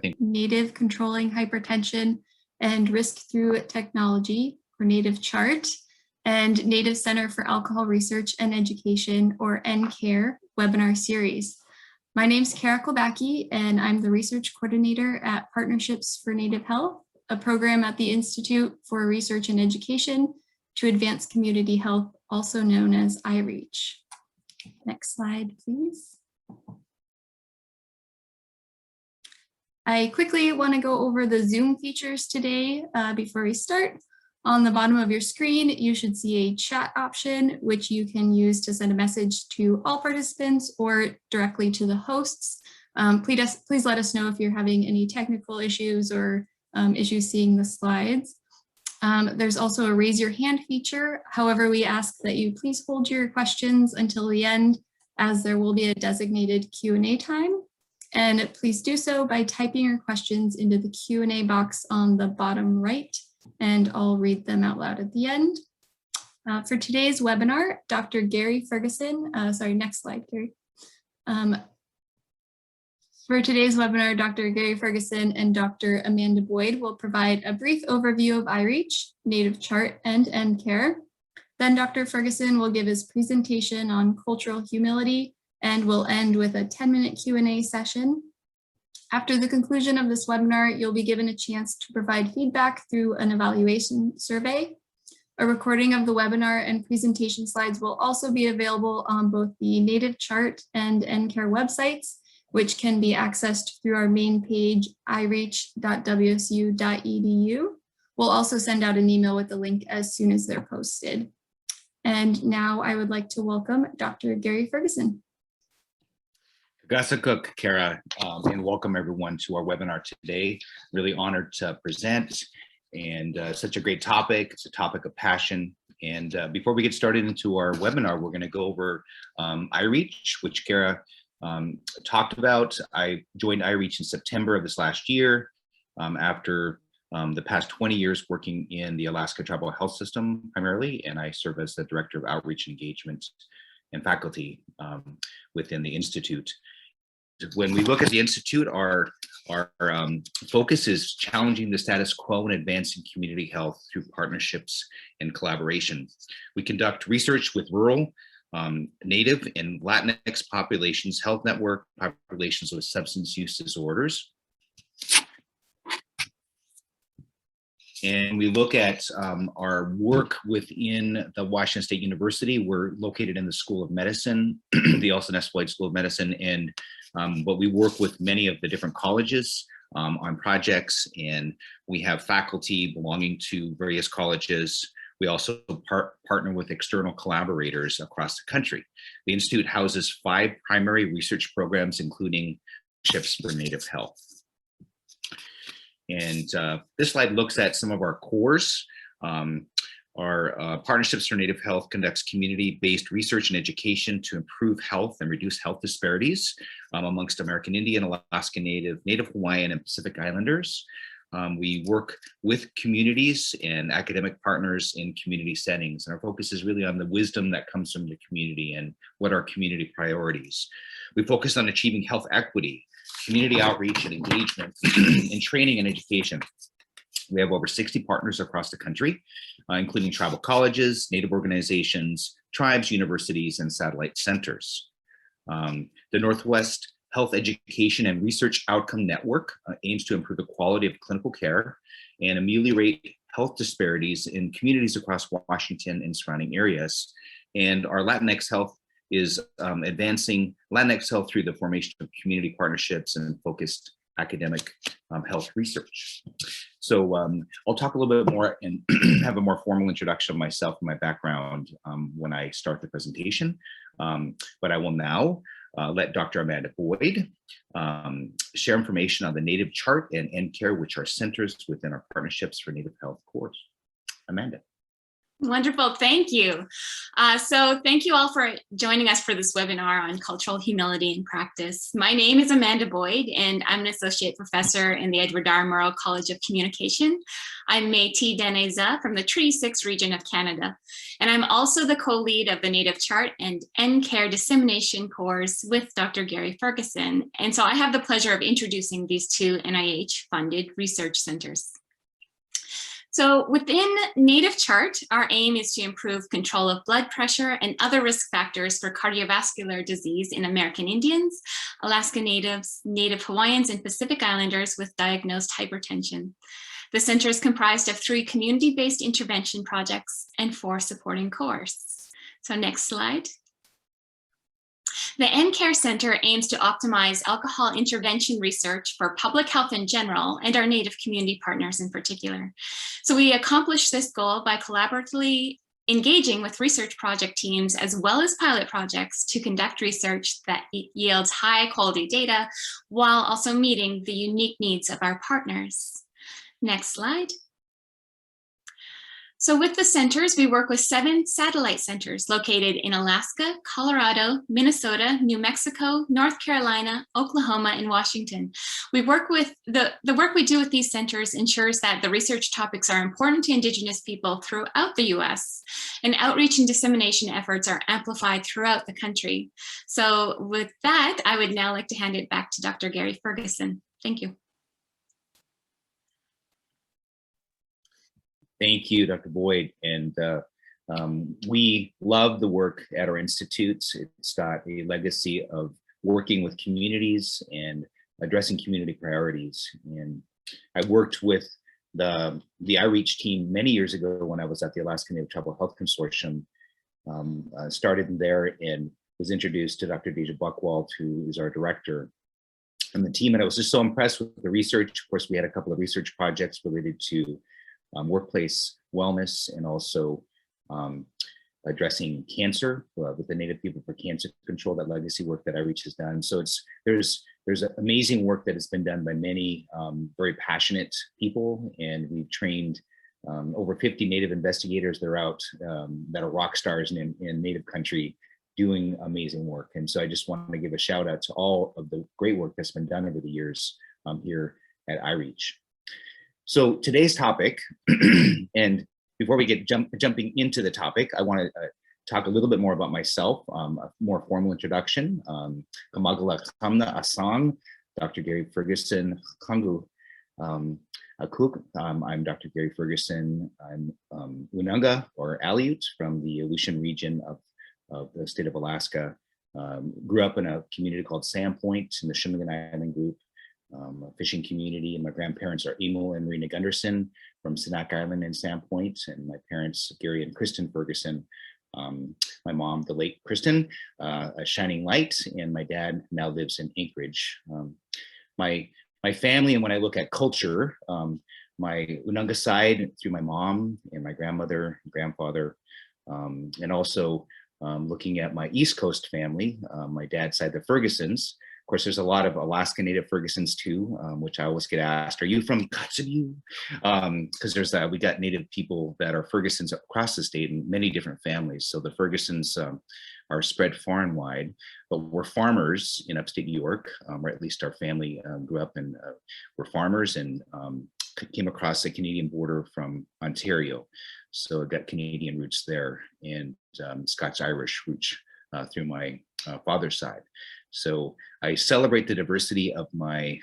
think Native Controlling Hypertension and Risk Through Technology, or Native Chart, and Native Center for Alcohol Research and Education, or NCARE, webinar series. My name is Kara Klobacki, and I'm the research coordinator at Partnerships for Native Health, a program at the Institute for Research and Education to Advance Community Health, also known as IREACH. Next slide, please. I quickly want to go over the Zoom features today before we start. On the bottom of your screen, you should see a chat option, which you can use to send a message to all participants or directly to the hosts. Please let us know if you're having any technical issues or issues seeing the slides. There's also a raise your hand feature. However, we ask that you please hold your questions until the end, as there will be a designated Q&A time. And please do so by typing your questions into the Q&A box on the bottom right, and I'll read them out loud at the end. For today's webinar, Dr. Gary Ferguson, next slide, Gary. For today's webinar, Dr. Gary Ferguson and Dr. Amanda Boyd will provide a brief overview of IREACH, Native Chart, and NCARE. Then Dr. Ferguson will give his presentation on cultural humility, and we'll end with a 10-minute Q&A session. After the conclusion of this webinar, you'll be given a chance to provide feedback through an evaluation survey. A recording of the webinar and presentation slides will also be available on both the Native Chart and NCARE websites, which can be accessed through our main page, ireach.wsu.edu. We'll also send out an email with the link as soon as they're posted. And now I would like to welcome Dr. Gary Ferguson. Gassakuk, Kara, and welcome everyone to our webinar today. Really honored to present, and such a great topic. It's a topic of passion. And before we get started into our webinar, we're going to go over IREACH, which Kara talked about. I joined IREACH in September of this last year after the past 20 years working in the Alaska Tribal Health System primarily, and I serve as the Director of Outreach Engagement and Faculty within the Institute. When we look at the Institute, our focus is challenging the status quo and advancing community health through partnerships and collaboration. We conduct research with rural, Native, and Latinx populations, health network populations with substance use disorders. And we look at our work within the Washington State University. We're located in the School of Medicine, the Elson Floyd School of Medicine, and but we work with many of the different colleges on projects, and we have faculty belonging to various colleges. We also partner with external collaborators across the country. The Institute houses 5 primary research programs, including Partnerships for Native Health. And this slide looks at some of our cores. Our Partnerships for Native Health conducts community-based research and education to improve health and reduce health disparities amongst American Indian, Alaska Native, Native Hawaiian, and Pacific Islanders. We work with communities and academic partners in community settings, and our focus is really on the wisdom that comes from the community and what are community priorities. We focus on achieving health equity, community outreach and engagement, and training and education. We have over 60 partners across the country, including tribal colleges, Native organizations, tribes, universities, and satellite centers. The Northwest Health Education and Research Outcome Network aims to improve the quality of clinical care and ameliorate health disparities in communities across Washington and surrounding areas. And our Latinx Health is advancing Latinx health through the formation of community partnerships and focused academic health research. So I'll talk a little bit more and have a more formal introduction of myself and my background when I start the presentation. But I will now let Dr. Amanda Boyd share information on the Native Chart and NCARE, which are centers within our Partnerships for Native Health course. Amanda. Wonderful, thank you. So thank you all for joining us for this webinar on cultural humility in practice. My name is Amanda Boyd, and I'm an associate professor in the Edward R. Murrow College of Communication. I'm Métis Daneza from the Treaty 6 region of Canada, and I'm also the co-lead of the Native Chart and NCARE dissemination course with Dr. Gary Ferguson. And so I have the pleasure of introducing these two NIH-funded research centers. So within Native Chart, our aim is to improve control of blood pressure and other risk factors for cardiovascular disease in American Indians, Alaska Natives, Native Hawaiians, and Pacific Islanders with diagnosed hypertension. The center is comprised of 3 community-based intervention projects and 4 supporting courses. So next slide. The NCARE Center aims to optimize alcohol intervention research for public health in general and our Native community partners in particular. So we accomplish this goal by collaboratively engaging with research project teams as well as pilot projects to conduct research that yields high quality data while also meeting the unique needs of our partners. Next slide. So with the centers, we work with 7 satellite centers located in Alaska, Colorado, Minnesota, New Mexico, North Carolina, Oklahoma, and Washington. We work with the work we do with these centers ensures that the research topics are important to Indigenous people throughout the US, and outreach and dissemination efforts are amplified throughout the country. So with that, I would now like to hand it back to Dr. Gary Ferguson. Thank you. Thank you, Dr. Boyd. And we love the work at our institutes. It's got a legacy of working with communities and addressing community priorities. And I worked with the IREACH team many years ago when I was at the Alaska Native Tribal Health Consortium. Started there and was introduced to Dr. Deja Buchwald, who is our director. And the team, and I was just so impressed with the research. Of course, we had a couple of research projects related to workplace wellness and also addressing cancer with the Native people for cancer control, that legacy work that IREACH has done. So there's amazing work that has been done by many very passionate people, and we've trained over 50 Native investigators. They're out that are rock stars in Native country doing amazing work. And so I just want to give a shout out to all of the great work that's been done over the years here at IREACH. So today's topic, and before we get jumping into the topic, I want to talk a little bit more about myself, a more formal introduction. Kamagala Kamna Asang, Dr. Gary Ferguson, Kangu Akuk. I'm Dr. Gary Ferguson. I'm Unanga or Aleut from the Aleutian region of the state of Alaska. Grew up in a community called Sandpoint in the Shumagan Island group. A fishing community, and my grandparents are Emo and Marina Gunderson from Sanak Island and Sandpoint, and my parents, Gary and Kristen Ferguson. My mom, the late Kristen, a shining light, and my dad now lives in Anchorage. My family, and when I look at culture, my Unanga side through my mom and my grandmother, and grandfather, and also looking at my East Coast family, my dad's side, the Fergusons. Of course, there's a lot of Alaska Native Fergusons too, which I always get asked, are you from Kotzebue? Because we got Native people that are Fergusons across the state in many different families. So the Fergusons are spread far and wide, but we're farmers in upstate New York, or at least our family grew up and were farmers and came across the Canadian border from Ontario. So I've got Canadian roots there and Scots-Irish roots through my father's side. So I celebrate the diversity of my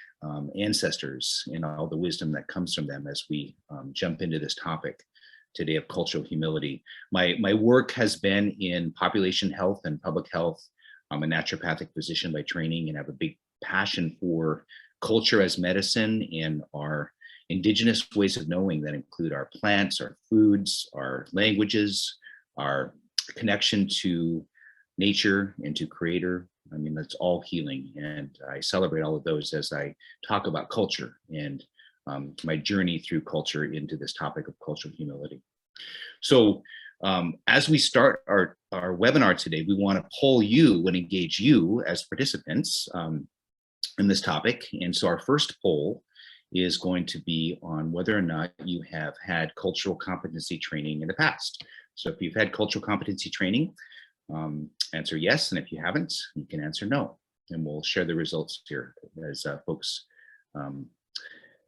ancestors and all the wisdom that comes from them as we jump into this topic today of cultural humility. My work has been in population health and public health. I'm a naturopathic physician by training and have a big passion for culture as medicine and our Indigenous ways of knowing that include our plants, our foods, our languages, our connection to nature and to creator. I mean, that's all healing, and I celebrate all of those as I talk about culture and my journey through culture into this topic of cultural humility. So as we start our webinar today, we want to poll you and engage you as participants in this topic. And so our first poll is going to be on whether or not you have had cultural competency training in the past. So if you've had cultural competency training, answer yes, and if you haven't, you can answer no. And we'll share the results here as folks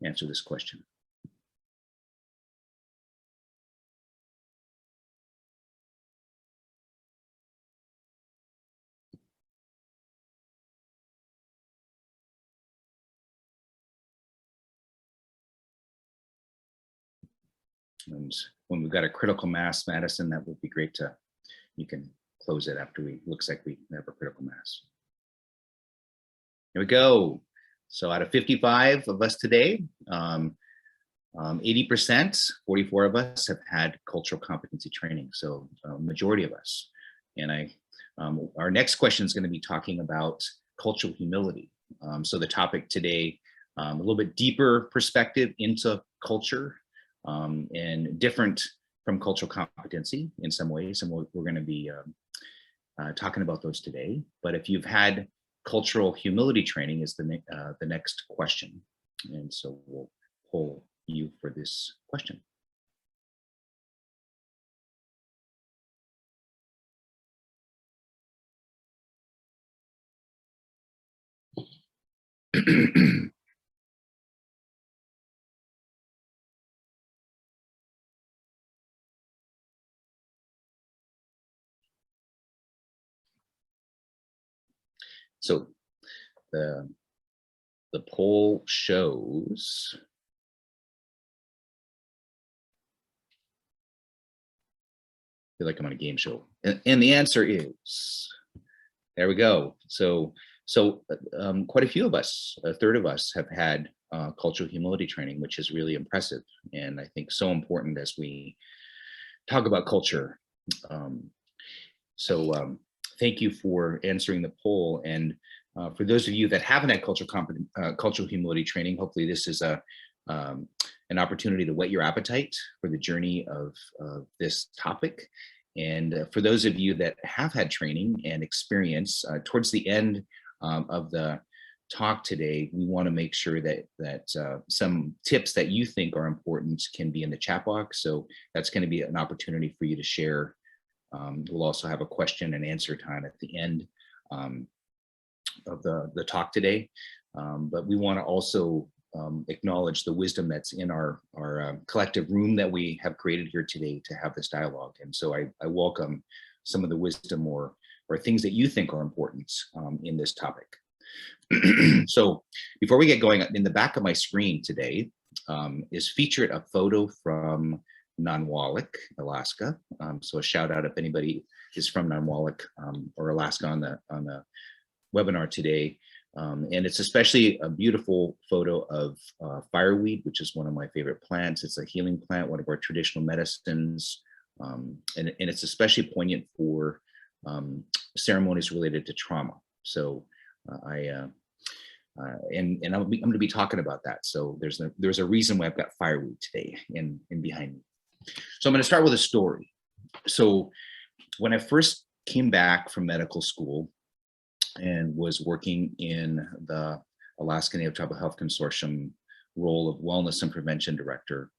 answer this question. And when we've got a critical mass, Madison, that would be great to, you can close it after looks like we have a critical mass. Here we go. So out of 55 of us today, 80%, 44 of us have had cultural competency training. So majority of us. And our next question is going to be talking about cultural humility. So the topic today, a little bit deeper perspective into culture, and different from cultural competency in some ways. And we're going to be talking about those today. But if you've had cultural humility training is the next question. And so we'll poll you for this question. So the poll shows I feel like I'm on a game show, and the answer is, there we go. So quite a few of us, a third of us, have had cultural humility training, which is really impressive, and I think so important as we talk about culture. Thank you for answering the poll, and for those of you that haven't had cultural humility training, hopefully this is an opportunity to whet your appetite for the journey of this topic. And for those of you that have had training and experience, towards the end of the talk today, we want to make sure that some tips that you think are important can be in the chat box. So that's going to be an opportunity for you to share. We'll also have a question and answer time at the end of the talk today. But we want to also acknowledge the wisdom that's in our collective room that we have created here today to have this dialogue. And so I welcome some of the wisdom or things that you think are important in this topic. So before we get going, in the back of my screen today is featured a photo from Unangax, Alaska. So a shout out if anybody is from Unangax or Alaska on the webinar today. And it's especially a beautiful photo of fireweed, which is one of my favorite plants. It's a healing plant, one of our traditional medicines. And it's especially poignant for ceremonies related to trauma. So I'm going to be talking about that. So there's a reason why I've got fireweed today in behind me. So I'm going to start with a story. So when I first came back from medical school and was working in the Alaska Native Tribal Health Consortium role of Wellness and Prevention Director,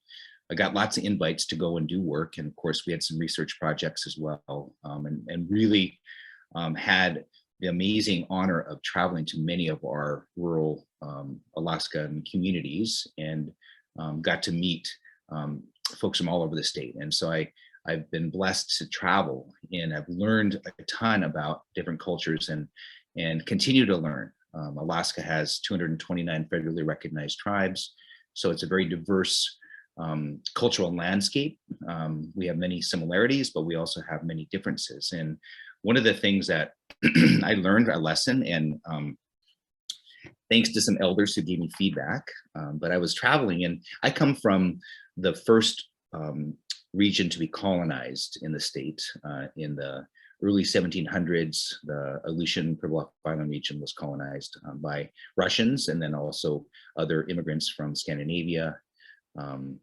I got lots of invites to go and do work. And of course, we had some research projects as well, and really had the amazing honor of traveling to many of our rural Alaskan communities and got to meet folks from all over the state. And so I've been blessed to travel, and I've learned a ton about different cultures and continue to learn. Alaska has 229 federally recognized tribes, so it's a very diverse cultural landscape. We have many similarities, but we also have many differences. And one of the things that I learned a lesson, and thanks to some elders who gave me feedback, but I was traveling, and I come from the first region to be colonized in the state in the early 1700s. The Aleutian Pribilof Island region was colonized by Russians, and then also other immigrants from Scandinavia, and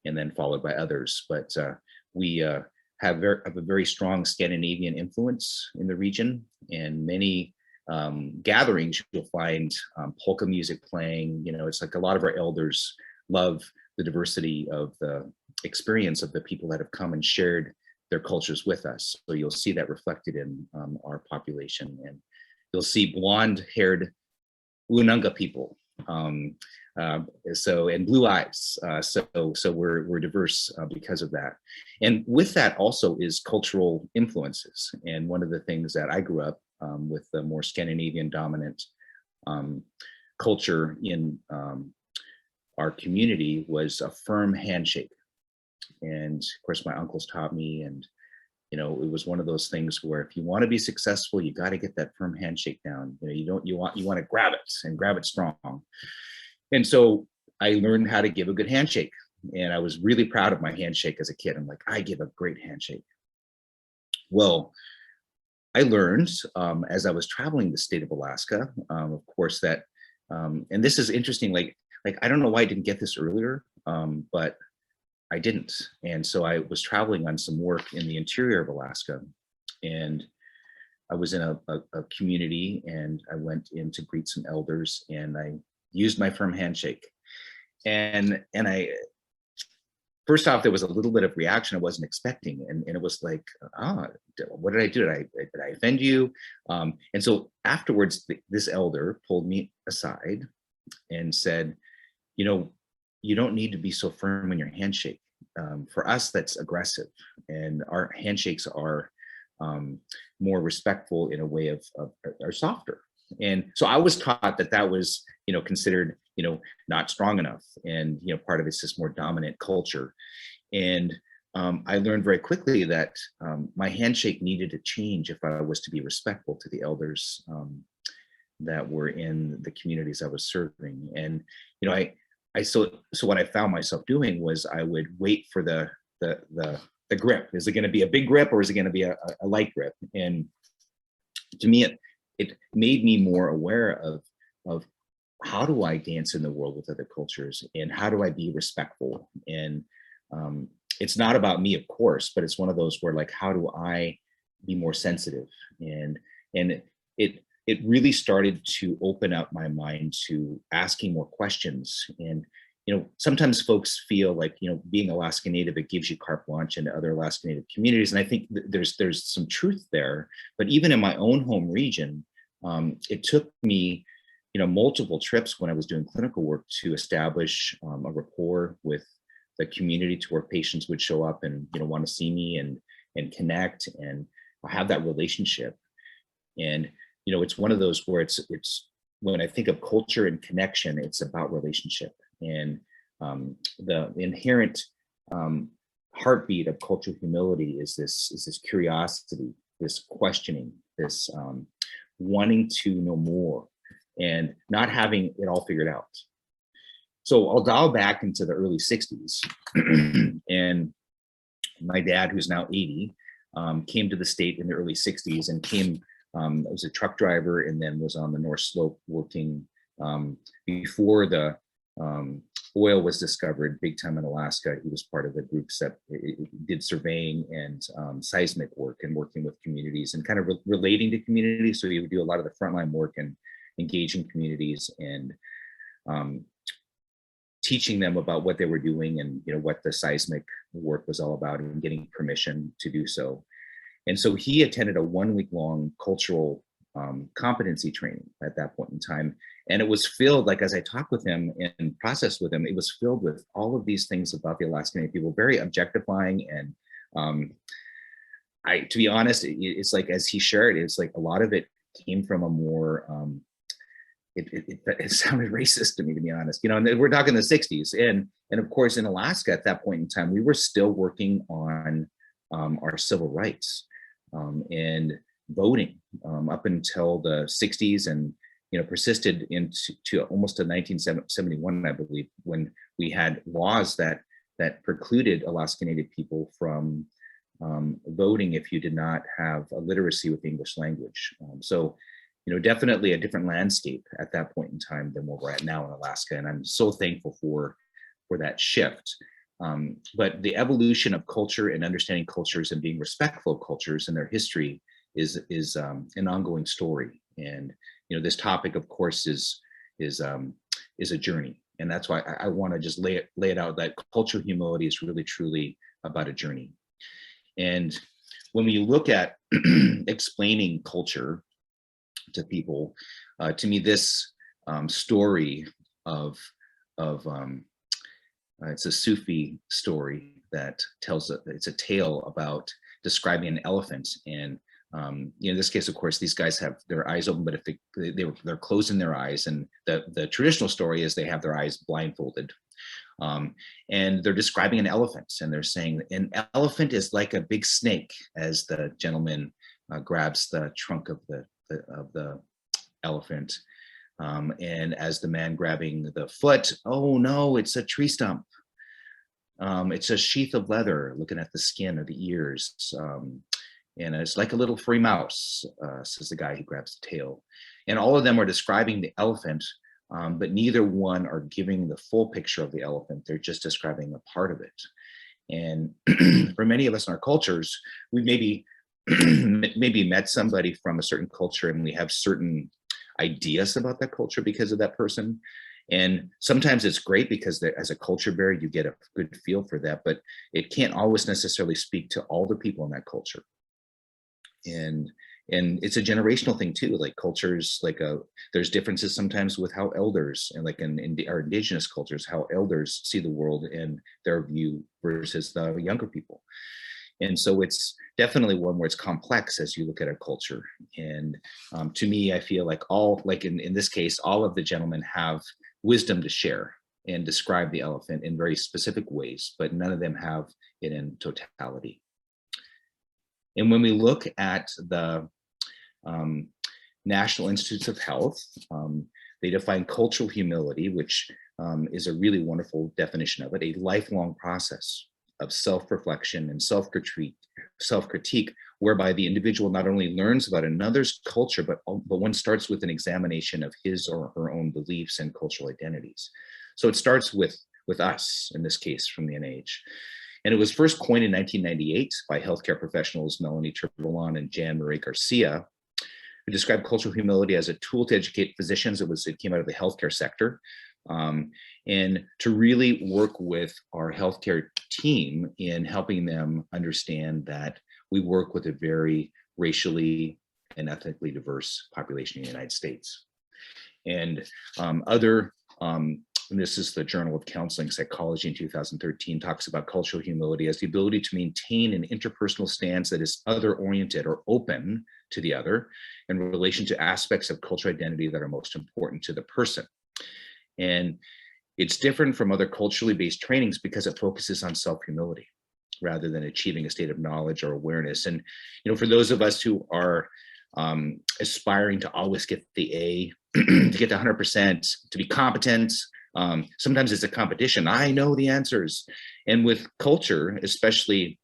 then followed by others. But we have a very strong Scandinavian influence in the region, and many gatherings you'll find polka music playing. You know, it's like a lot of our elders love the diversity of the experience of the people that have come and shared their cultures with us. So you'll see that reflected in our population, and you'll see blonde-haired Unanga people. And blue eyes. So we're diverse because of that. And with that also is cultural influences. And one of the things that I grew up with the more Scandinavian dominant culture in our community was a firm handshake. And of course, my uncles taught me, and you know, it was one of those things where if you want to be successful, you got to get that firm handshake down. You know, you want to grab it and grab it strong. And so I learned how to give a good handshake, and I was really proud of my handshake as a kid. I'm like, I give a great handshake. Well, I learned as I was traveling the state of Alaska, of course, that, and this is interesting, like I don't know why I didn't get this earlier, but I didn't. And so I was traveling on some work in the interior of Alaska, and I was in a community, and I went in to greet some elders, and I used my firm handshake. And I, first off, there was a little bit of reaction I wasn't expecting. And it was like, what did I do? Did I offend you? And so afterwards, this elder pulled me aside and said, you know, you don't need to be so firm in your handshake. For us, that's aggressive, and our handshakes are more respectful in a way of are softer. And so I was taught that that was, you know, considered, you know, not strong enough, and you know, part of it's this more dominant culture. And I learned very quickly that my handshake needed to change if I was to be respectful to the elders that were in the communities I was serving. And you know, so what I found myself doing was I would wait for the grip. Is it going to be a big grip, or is it going to be a light grip? And to me, it made me more aware of how do I dance in the world with other cultures, and how do I be respectful? And it's not about me, of course, but it's one of those where, like, how do I be more sensitive? And it really started to open up my mind to asking more questions. And, you know, sometimes folks feel like, you know, being Alaska Native, it gives you carte blanche into other Alaska Native communities. And I think there's some truth there. But even in my own home region, it took me, you know, multiple trips when I was doing clinical work to establish a rapport with the community, to where patients would show up and, you know, want to see me and connect and have that relationship. And you know, it's one of those where it's when I think of culture and connection, it's about relationship. And the inherent heartbeat of cultural humility is this curiosity, this questioning, this wanting to know more, and not having it all figured out. So I'll dial back into the early 60s, and my dad, who's now 80, came to the state in the early 60s, and came. I was a truck driver, and then was on the North Slope working before the oil was discovered big time in Alaska. He was part of the groups that did surveying and seismic work, and working with communities and kind of relating to communities. So he would do a lot of the frontline work and engaging communities, and teaching them about what they were doing, and you know, what the seismic work was all about, and getting permission to do so. And so he attended a 1-week-long cultural competency training at that point in time. And it was filled, like, as I talked with him and processed with him, it was filled with all of these things about the Alaska Native people, very objectifying. And to be honest, it's like, as he shared, it's like a lot of it came from a more, it sounded racist to me, to be honest, you know, and we're talking the 60s. And of course, in Alaska at that point in time, we were still working on our civil rights. And voting up until the 60s, and you know, persisted into almost to 1971, I believe, when we had laws that precluded Alaska Native people from voting if you did not have a literacy with the English language. So, you know, definitely a different landscape at that point in time than where we're at now in Alaska, and I'm so thankful for that shift. But the evolution of culture and understanding cultures and being respectful of cultures and their history is an ongoing story. And you know, this topic, of course, is a journey, and that's why I want to just lay it out that cultural humility is really truly about a journey. And when we look at explaining culture to people, to me, this story of it's a Sufi story that tells it's a tale about describing an elephant. And in this case, of course, these guys have their eyes open, but if they're closing their eyes, and the traditional story is they have their eyes blindfolded. And they're describing an elephant, and they're saying an elephant is like a big snake, as the gentleman grabs the trunk of the elephant. And as the man grabbing the foot, oh no, it's a tree stump. It's a sheath of leather, looking at the skin of the ears. And it's like a little furry mouse, says the guy who grabs the tail. And all of them are describing the elephant, but neither one are giving the full picture of the elephant. They're just describing a part of it. And for many of us in our cultures, we maybe met somebody from a certain culture, and we have certain ideas about that culture because of that person. And sometimes it's great because as a culture bearer, you get a good feel for that, but it can't always necessarily speak to all the people in that culture. And it's a generational thing too, like cultures, like there's differences sometimes with how elders, and like in our indigenous cultures, how elders see the world and their view versus the younger people. And so it's definitely one where it's complex as you look at a culture. And to me, I feel like in this case, all of the gentlemen have wisdom to share and describe the elephant in very specific ways, but none of them have it in totality. And when we look at the National Institutes of Health, they define cultural humility, which is a really wonderful definition of it, a lifelong process of self-reflection and self-critique, whereby the individual not only learns about another's culture, but one starts with an examination of his or her own beliefs and cultural identities. So it starts with us, in this case, from the NIH. And it was first coined in 1998 by healthcare professionals Melanie Trevelyan and Jan Marie Garcia, who described cultural humility as a tool to educate physicians. It came out of the healthcare sector. And to really work with our healthcare team in helping them understand that we work with a very racially and ethnically diverse population in the United States. And this is the Journal of Counseling Psychology in 2013, talks about cultural humility as the ability to maintain an interpersonal stance that is other-oriented or open to the other in relation to aspects of cultural identity that are most important to the person. And it's different from other culturally based trainings because it focuses on self-humility rather than achieving a state of knowledge or awareness. And, for those of us who are aspiring to always get the A, to get to 100%, to be competent, sometimes it's a competition. I know the answers. And with culture, especially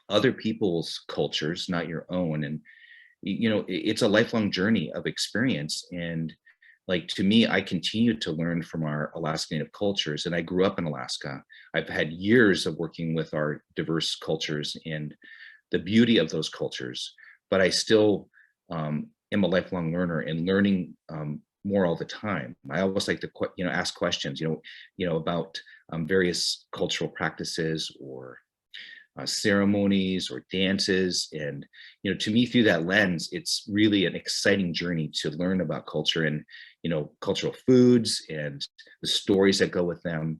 other people's cultures, not your own, and, it's a lifelong journey of experience. And like, to me, I continue to learn from our Alaska Native cultures, and I grew up in Alaska. I've had years of working with our diverse cultures and the beauty of those cultures, but I still am a lifelong learner and learning more all the time. I always like to, ask questions, about various cultural practices or ceremonies or dances. And, to me, through that lens, it's really an exciting journey to learn about culture and, cultural foods and the stories that go with them.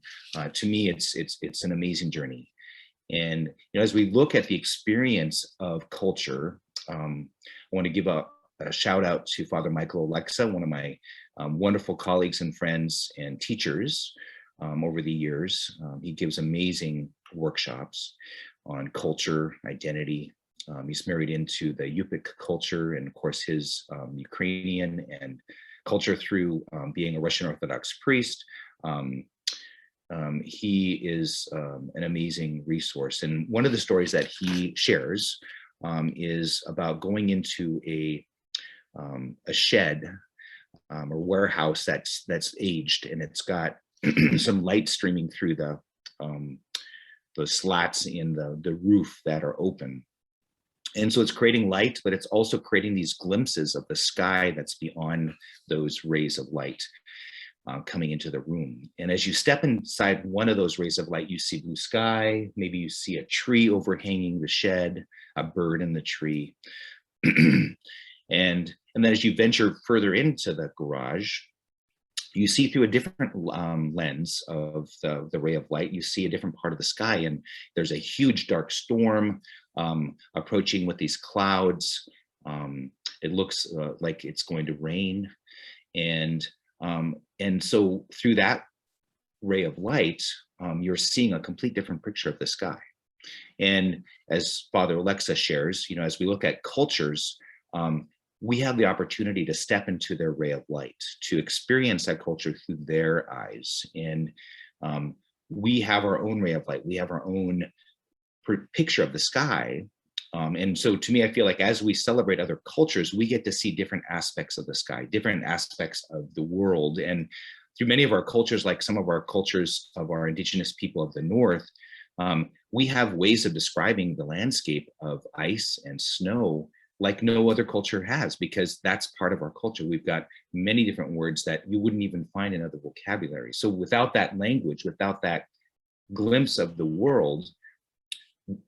To me, it's an amazing journey. And, as we look at the experience of culture, I want to give a shout out to Father Michael Alexa, one of my wonderful colleagues and friends and teachers over the years. He gives amazing workshops on culture, identity. He's married into the Yupik culture, and of course his Ukrainian and culture through being a Russian Orthodox priest. He is an amazing resource. And one of the stories that he shares is about going into a shed or warehouse that's aged, and it's got some light streaming through the slats in the roof that are open. And so it's creating light, but it's also creating these glimpses of the sky that's beyond those rays of light. coming into the room. And as you step inside one of those rays of light, you see blue sky, maybe you see a tree overhanging the shed, a bird in the tree. and then as you venture further into the garage, you see through a different lens of the ray of light, you see a different part of the sky, and there's a huge dark storm approaching with these clouds. It looks like it's going to rain. And so through that ray of light, you're seeing a complete different picture of the sky. And as Father Alexa shares, as we look at cultures, we have the opportunity to step into their ray of light, to experience that culture through their eyes. And we have our own ray of light. We have our own picture of the sky. And so to me, I feel like as we celebrate other cultures, we get to see different aspects of the sky, different aspects of the world. And through many of our cultures, like some of our cultures of our indigenous people of the North, we have ways of describing the landscape of ice and snow like no other culture has, because that's part of our culture. We've got many different words that you wouldn't even find in other vocabulary. So without that language, without that glimpse of the world,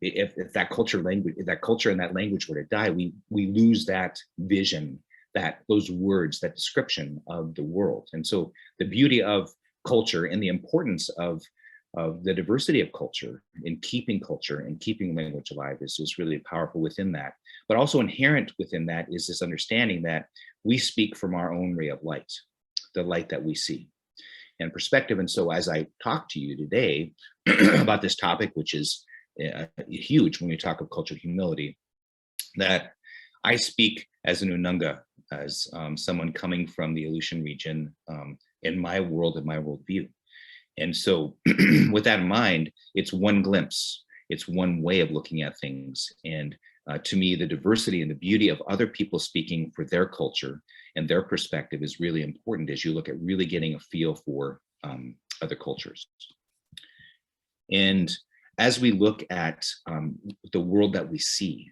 if that culture and that language were to die, we lose that vision, those words, that description of the world. And so the beauty of culture and the importance of the diversity of culture and keeping language alive is really powerful within that. But also inherent within that is this understanding that we speak from our own ray of light, the light that we see and perspective. And so as I talk to you today about this topic, which is huge when we talk of cultural humility, that I speak as an Unanga, as someone coming from the Aleutian region, in my world and my worldview. And so with that in mind, it's one glimpse, it's one way of looking at things. And to me, the diversity and the beauty of other people speaking for their culture and their perspective is really important as you look at really getting a feel for other cultures. And as we look at the world that we see,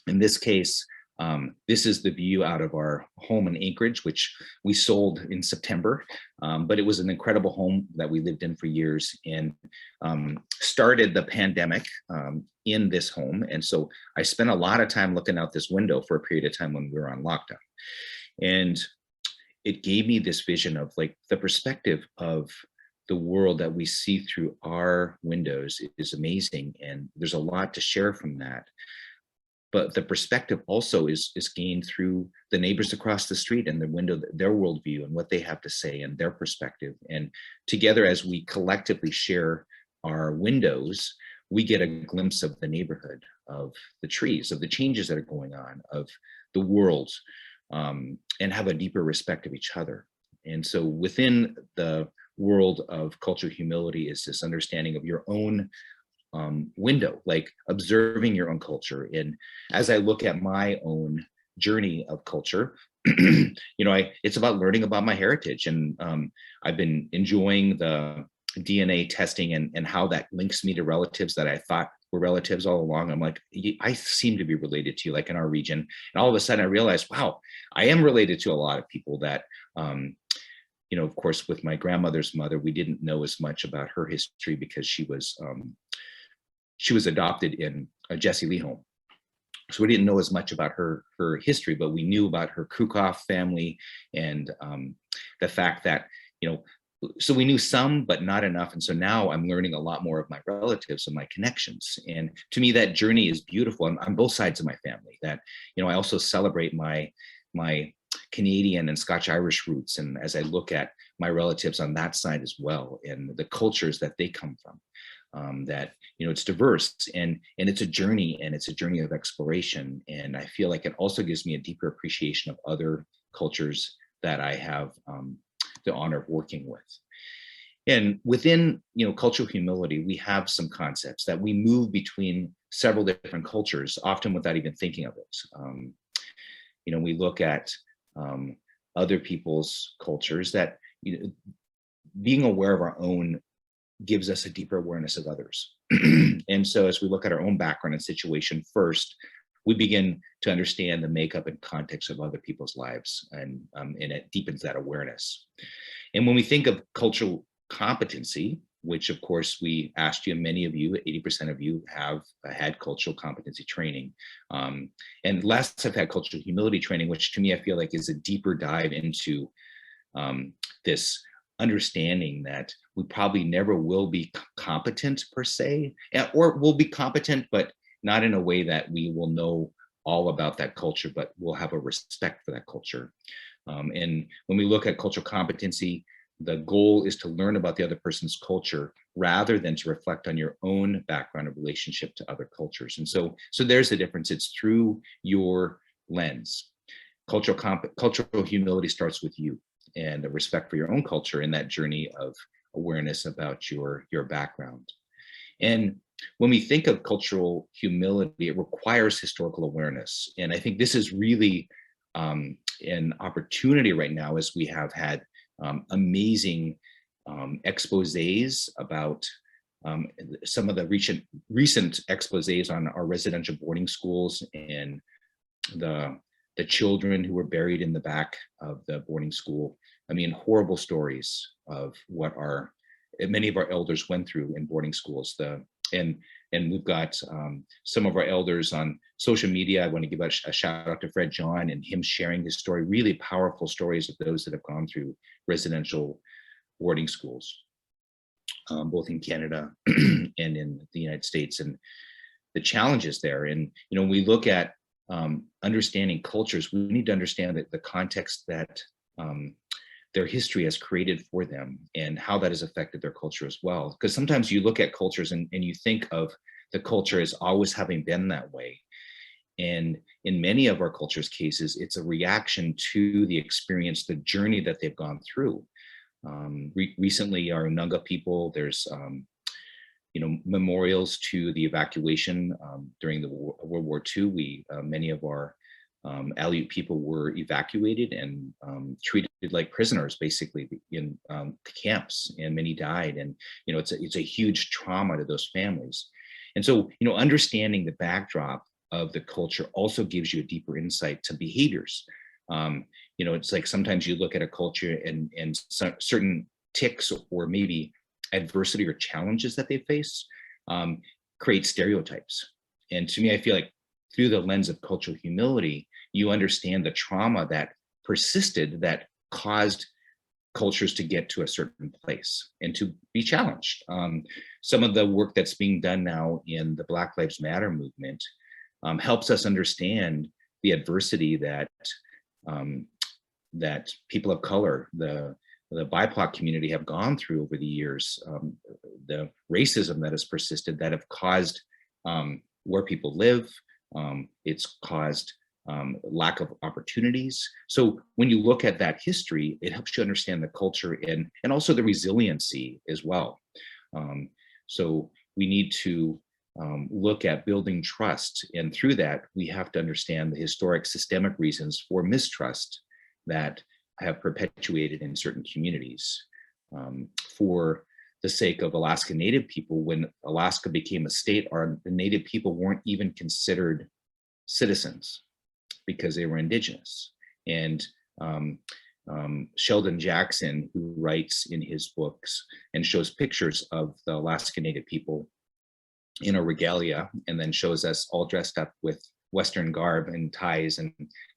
in this case, this is the view out of our home in Anchorage, which we sold in September, but it was an incredible home that we lived in for years, and started the pandemic in this home. And so I spent a lot of time looking out this window for a period of time when we were on lockdown. And it gave me this vision of like the perspective of the world that we see through our windows is amazing. And there's a lot to share from that. But the perspective also is gained through the neighbors across the street and the window, their worldview and what they have to say and their perspective. And together, as we collectively share our windows, we get a glimpse of the neighborhood, of the trees, of the changes that are going on, of the world, and have a deeper respect of each other. And so within the world of cultural humility is this understanding of your own window, like observing your own culture. And as I look at my own journey of culture, it's about learning about my heritage. And I've been enjoying the DNA testing and how that links me to relatives that I thought were relatives all along. I'm like, I seem to be related to you, like in our region. And all of a sudden I realized, wow, I am related to a lot of people that, of course, with my grandmother's mother, we didn't know as much about her history because she was adopted in a Jesse Lee home. So we didn't know as much about her history, but we knew about her Krukoff family and the fact that, so we knew some, but not enough. And so now I'm learning a lot more of my relatives and my connections. And to me, that journey is beautiful on both sides of my family. That, I also celebrate my Canadian and Scotch-Irish roots. And as I look at my relatives on that side as well, and the cultures that they come from, that, it's diverse and it's a journey, and it's a journey of exploration. And I feel like it also gives me a deeper appreciation of other cultures that I have the honor of working with. And within, cultural humility, we have some concepts that we move between several different cultures, often without even thinking of it. We look at other people's cultures that, being aware of our own gives us a deeper awareness of others. And so as we look at our own background and situation first, we begin to understand the makeup and context of other people's lives, and it deepens that awareness. And when we think of cultural competency, which of course we asked you, many of you, 80% of you have had cultural competency training, and less have had cultural humility training, which to me I feel like is a deeper dive into this understanding that we probably never will be competent per se, or will be competent, but not in a way that we will know all about that culture, but we'll have a respect for that culture. And when we look at cultural competency, the goal is to learn about the other person's culture rather than to reflect on your own background of relationship to other cultures. And so there's the difference. It's through your lens. Cultural humility starts with you and a respect for your own culture in that journey of awareness about your background. And when we think of cultural humility, it requires historical awareness. And I think this is really an opportunity right now, as we have had amazing exposés about some of the recent exposés on our residential boarding schools and the children who were buried in the back of the boarding school. I mean, horrible stories of what many of our elders went through in boarding schools. And we've got some of our elders on social media. I want to give a shout out to Fred John and him sharing his story, really powerful stories of those that have gone through residential boarding schools, both in Canada and in the United States, and the challenges there. And, you know, when we look at understanding cultures, we need to understand that the context that their history has created for them and how that has affected their culture as well. Because sometimes you look at cultures and you think of the culture as always having been that way. And in many of our culture's cases, it's a reaction to the experience, the journey that they've gone through. Recently, our Unangax people, there's memorials to the evacuation during the World War II. Many of our Aleut people were evacuated and treated like prisoners, basically in camps, and many died. And it's a huge trauma to those families. And so understanding the backdrop of the culture also gives you a deeper insight to behaviors. It's like sometimes you look at a culture and certain tics or maybe adversity or challenges that they face create stereotypes. And to me, I feel like through the lens of cultural humility, you understand the trauma that persisted that caused cultures to get to a certain place and to be challenged. Some of the work that's being done now in the Black Lives Matter movement helps us understand the adversity that that people of color, the BIPOC community have gone through over the years, the racism that has persisted, that have caused where people live. It's caused lack of opportunities. So when you look at that history, it helps you understand the culture and also the resiliency as well. So we need to look at building trust. And through that, we have to understand the historic systemic reasons for mistrust that have perpetuated in certain communities. For the sake of Alaska Native people, when Alaska became a state, the Native people weren't even considered citizens because they were indigenous. And Sheldon Jackson, who writes in his books and shows pictures of the Alaska Native people in a regalia, and then shows us all dressed up with Western garb and ties. And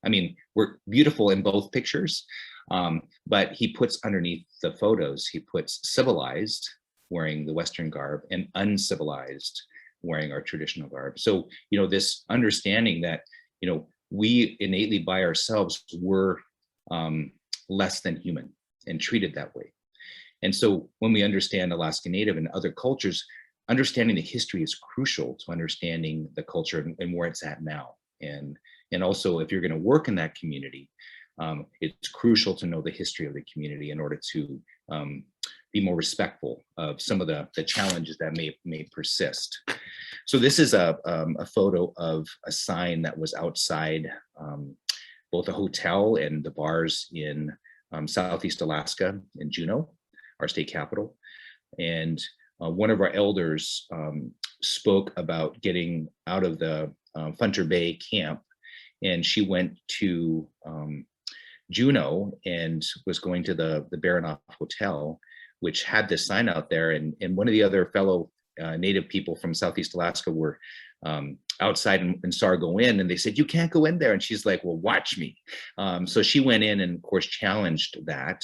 I mean, we're beautiful in both pictures, but he puts underneath the photos, he puts civilized, wearing the Western garb, and uncivilized, wearing our traditional garb. So, this understanding that, we innately by ourselves were less than human and treated that way. And so when we understand Alaska Native and other cultures, understanding the history is crucial to understanding the culture and where it's at now. And also, if you're going to work in that community, it's crucial to know the history of the community in order to be more respectful of some of the challenges that may persist. So this is a photo of a sign that was outside both a hotel and the bars in Southeast Alaska in Juneau, our state capital. And one of our elders spoke about getting out of the Funter Bay camp, and she went to Juneau and was going to the Baranoff Hotel, which had this sign out there. And one of the other fellow Native people from Southeast Alaska were outside and saw her go in, and they said, "You can't go in there." And she's like, "Well, watch me." So she went in and, of course, challenged that.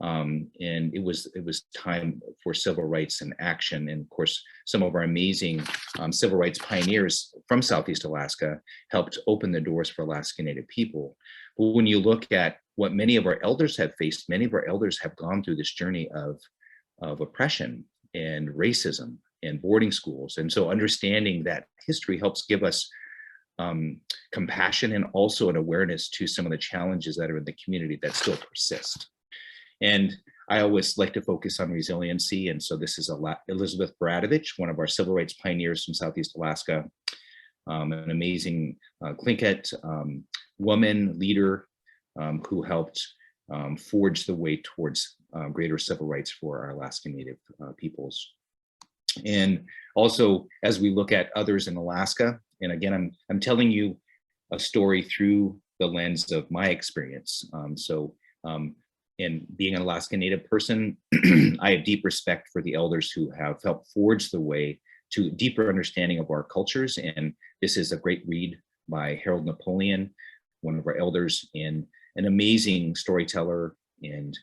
And it was time for civil rights and action. And of course, some of our amazing civil rights pioneers from Southeast Alaska helped open the doors for Alaska Native people. But when you look at what many of our elders have faced, many of our elders have gone through this journey of oppression and racism and boarding schools. And so understanding that history helps give us compassion and also an awareness to some of the challenges that are in the community that still persist. And I always like to focus on resiliency. And so this is Elizabeth Bradovich, one of our civil rights pioneers from Southeast Alaska, an amazing Tlingit woman leader who helped forge the way towards greater civil rights for our Alaska Native peoples. And also, as we look at others in Alaska, and again, I'm telling you a story through the lens of my experience. And being an Alaska Native person, I have deep respect for the elders who have helped forge the way to a deeper understanding of our cultures. And this is a great read by Harold Napoleon, one of our elders, and an amazing storyteller, and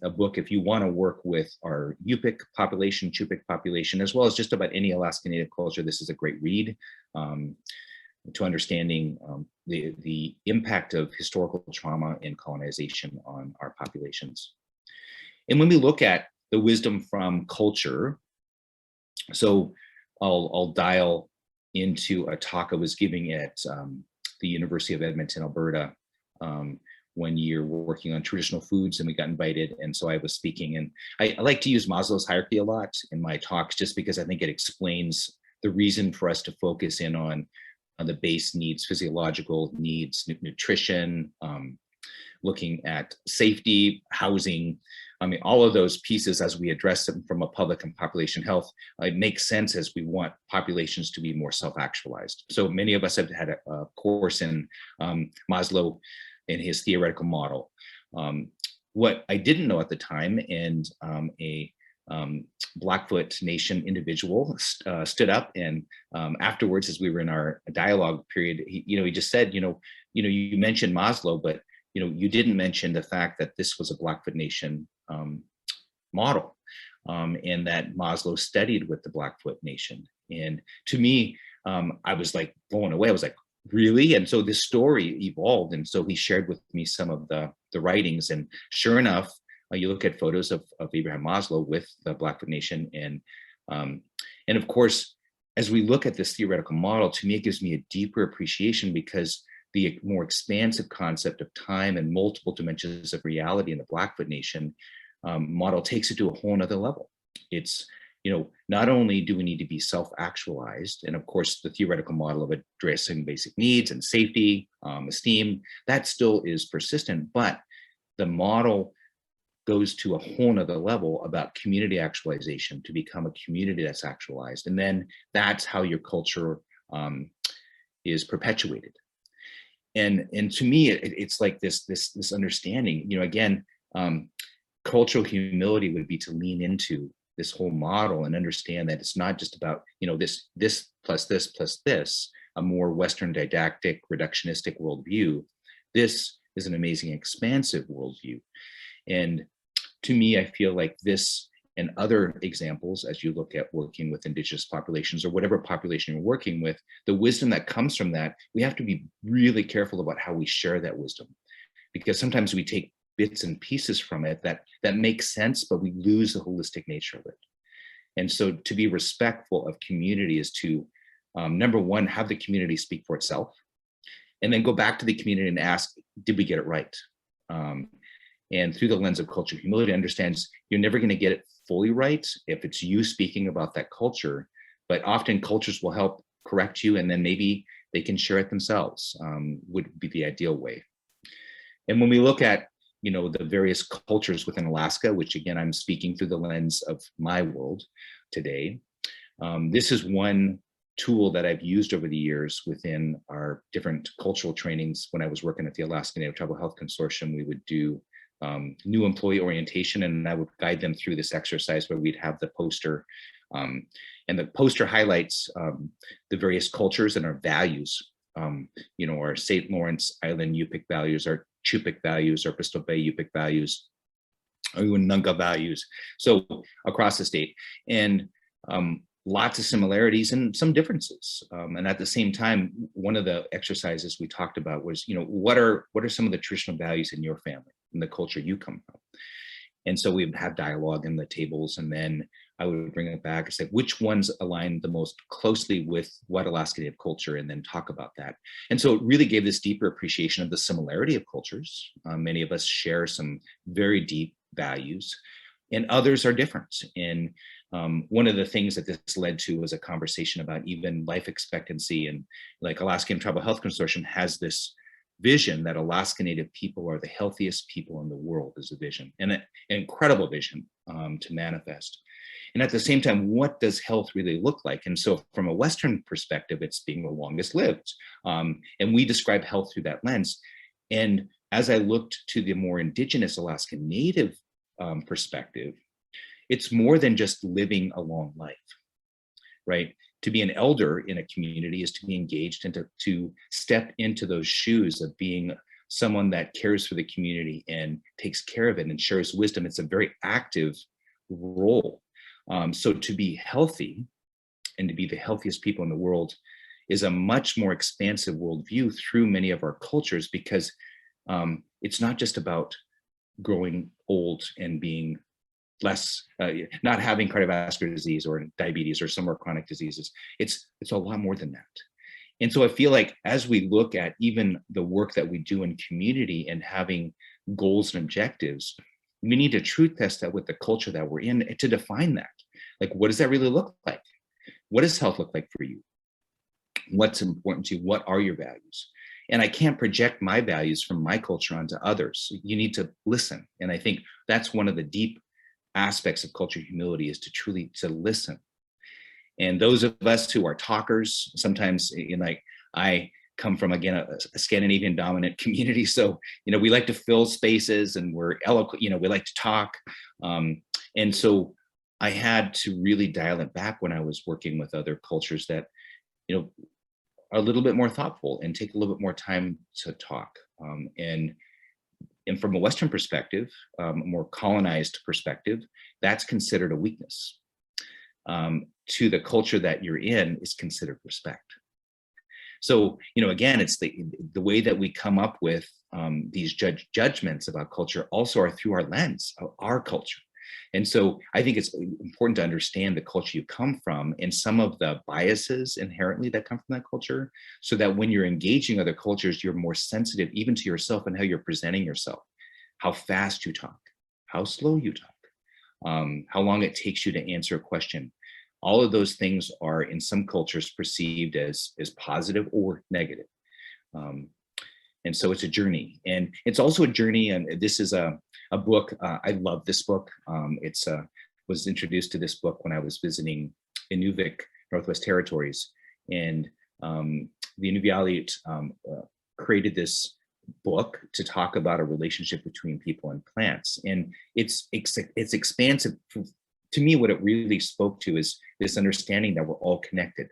a book if you want to work with our Yupik population, Chupik population, as well as just about any Alaska Native culture. This is a great read to understanding the impact of historical trauma and colonization on our populations. And when we look at the wisdom from culture, so I'll dial into a talk I was giving at the University of Edmonton, Alberta, one year working on traditional foods, and we got invited. And so I was speaking, and I like to use Maslow's hierarchy a lot in my talks, just because I think it explains the reason for us to focus in on the base needs, physiological needs, nutrition, looking at safety, housing. I mean, all of those pieces, as we address them from a public and population health, it makes sense as we want populations to be more self-actualized. So many of us have had a course in Maslow in his theoretical model. What I didn't know at the time, and a Blackfoot Nation individual stood up, and afterwards, as we were in our dialogue period, he just said, you mentioned Maslow, but you didn't mention the fact that this was a Blackfoot Nation model, and that Maslow studied with the Blackfoot Nation. And to me, I was like blown away. I was like, really? And so this story evolved, and so he shared with me some of the writings, and sure enough, you look at photos of Abraham Maslow with the Blackfoot Nation, and of course, as we look at this theoretical model, to me, it gives me a deeper appreciation, because the more expansive concept of time and multiple dimensions of reality in the Blackfoot Nation model takes it to a whole nother level. It's, not only do we need to be self-actualized, and of course, the theoretical model of addressing basic needs and safety, esteem, that still is persistent, but the model goes to a whole nother level about community actualization, to become a community that's actualized. And then that's how your culture is perpetuated. And to me, it's like this understanding, again, cultural humility would be to lean into this whole model and understand that it's not just about, this plus this plus this, a more Western didactic reductionistic worldview. This is an amazing expansive worldview. And to me, I feel like this and other examples, as you look at working with Indigenous populations or whatever population you're working with, the wisdom that comes from that, we have to be really careful about how we share that wisdom, because sometimes we take bits and pieces from it that make sense, but we lose the holistic nature of it. And so to be respectful of community is to, number one, have the community speak for itself, and then go back to the community and ask, did we get it right? And through the lens of cultural humility, understands you're never going to get it fully right if it's you speaking about that culture, but often cultures will help correct you, and then maybe they can share it themselves, would be the ideal way. And when we look at, the various cultures within Alaska, which again, I'm speaking through the lens of my world today, this is one tool that I've used over the years within our different cultural trainings. When I was working at the Alaska Native Tribal Health Consortium, we would do new employee orientation, and I would guide them through this exercise where we'd have the poster, and the poster highlights the various cultures and our values, you know, our St. Lawrence Island Yupik values, our Chupik values, our Bristol Bay Yupik values, our Unangax values, so across the state, and lots of similarities and some differences. And at the same time, one of the exercises we talked about was, you know, what are some of the traditional values in your family, in the culture you come from? And so we would have dialogue in the tables, and then I would bring it back and say, which ones align the most closely with what Alaska Native culture, and then talk about that. And so it really gave this deeper appreciation of the similarity of cultures. Many of us share some very deep values, and others are different. And one of the things that this led to was a conversation about even life expectancy, and like Alaska Native Tribal Health Consortium has this vision that Alaska Native people are the healthiest people in the world, is a vision, and an incredible vision to manifest. And at the same time, what does health really look like? And so from a Western perspective, it's being the longest lived. And we describe health through that lens. And as I looked to the more indigenous Alaska Native perspective, it's more than just living a long life, right? To be an elder in a community is to be engaged and to step into those shoes of being someone that cares for the community and takes care of it and shares wisdom. It's a very active role. So to be healthy and to be the healthiest people in the world is a much more expansive worldview through many of our cultures, because it's not just about growing old and being less, not having cardiovascular disease or diabetes or some more chronic diseases. It's a lot more than that. And so I feel like as we look at even the work that we do in community and having goals and objectives, we need to truth test that with the culture that we're in to define that. Like, what does that really look like? What does health look like for you? What's important to you? What are your values? And I can't project my values from my culture onto others. You need to listen. And I think that's one of the deep aspects of cultural humility, is to truly listen. And those of us who are talkers, sometimes, you know, like I come from, again, a Scandinavian dominant community. So, you know, we like to fill spaces and we're eloquent, you know, we like to talk. And so I had to really dial it back when I was working with other cultures that, you know, are a little bit more thoughtful and take a little bit more time to talk. And from a Western perspective, a more colonized perspective, that's considered a weakness. To the culture that you're in is considered respect. So, you know, again, it's the way that we come up with these judgments about culture also are through our lens of our culture. And so I think it's important to understand the culture you come from and some of the biases inherently that come from that culture, so that when you're engaging other cultures, you're more sensitive even to yourself and how you're presenting yourself, how fast you talk, how slow you talk, how long it takes you to answer a question. All of those things are in some cultures perceived as positive or negative. And so it's a journey, and it's also a journey. And this is a book. I love this book. It's was introduced to this book when I was visiting Inuvik, Northwest Territories, and the Aleut created this book to talk about a relationship between people and plants, and it's expansive. To me, what it really spoke to is this understanding that we're all connected,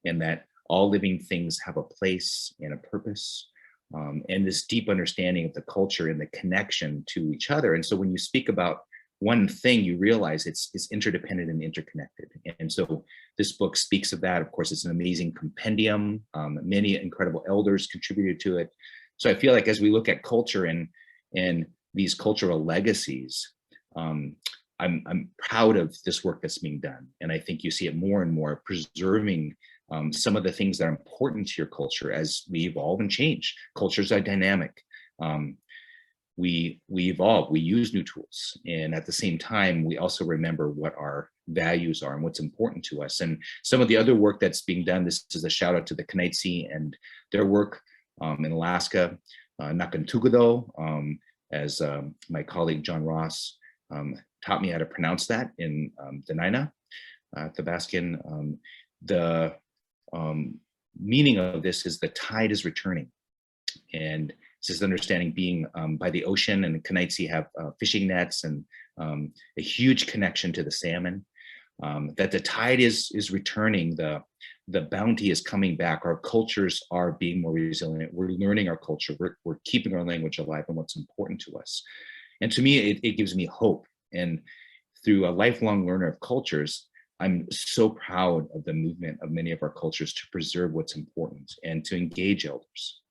and that all living things have a place and a purpose. And this deep understanding of the culture and the connection to each other. And so when you speak about one thing, you realize it's interdependent and interconnected. And so this book speaks of that. Of course, it's an amazing compendium. Many incredible elders contributed to it. So I feel like as we look at culture and these cultural legacies, I'm proud of this work that's being done. And I think you see it more and more, preserving some of the things that are important to your culture as we evolve and change. Cultures are dynamic. We evolve, we use new tools. And at the same time, we also remember what our values are and what's important to us. And some of the other work that's being done, this is a shout out to the Kanaitsi and their work in Alaska, Nakantugado, as my colleague John Ross taught me how to pronounce that in Dena'ina, Athabascan. meaning of this is the tide is returning. And it's this understanding being by the ocean, and the Kenaitze have fishing nets and a huge connection to the salmon, that the tide is returning, the bounty is coming back, our cultures are being more resilient, we're learning our culture, we're keeping our language alive and what's important to us. And to me, it gives me hope. And through a lifelong learner of cultures, I'm so proud of the movement of many of our cultures to preserve what's important and to engage elders.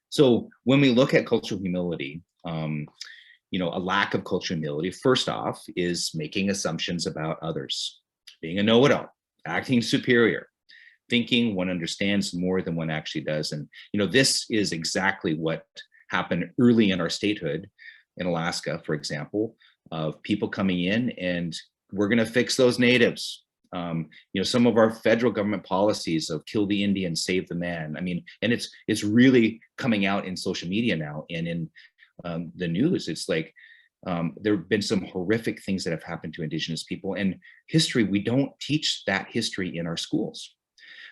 So when we look at cultural humility, you know, a lack of cultural humility, first off, is making assumptions about others, being a know-it-all, acting superior, thinking one understands more than one actually does. And, you know, this is exactly what happened early in our statehood in Alaska, for example, of people coming in and we're going to fix those natives. You know, some of our federal government policies of kill the Indian, save the man. I mean, and it's really coming out in social media now and in the news. It's like there have been some horrific things that have happened to Indigenous people, and history, we don't teach that history in our schools.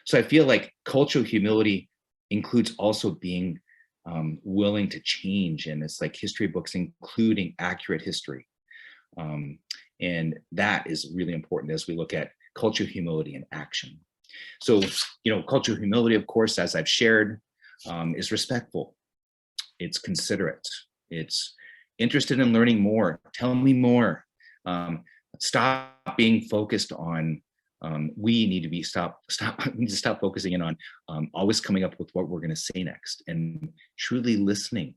So I feel like cultural humility includes also being willing to change, and it's like history books including accurate history. And that is really important as we look at cultural humility in action. So, you know, cultural humility, of course, as I've shared, is respectful. It's considerate. It's interested in learning more. Tell me more. Stop being focused on, we need to be we need to stop focusing in on always coming up with what we're going to say next, and truly listening,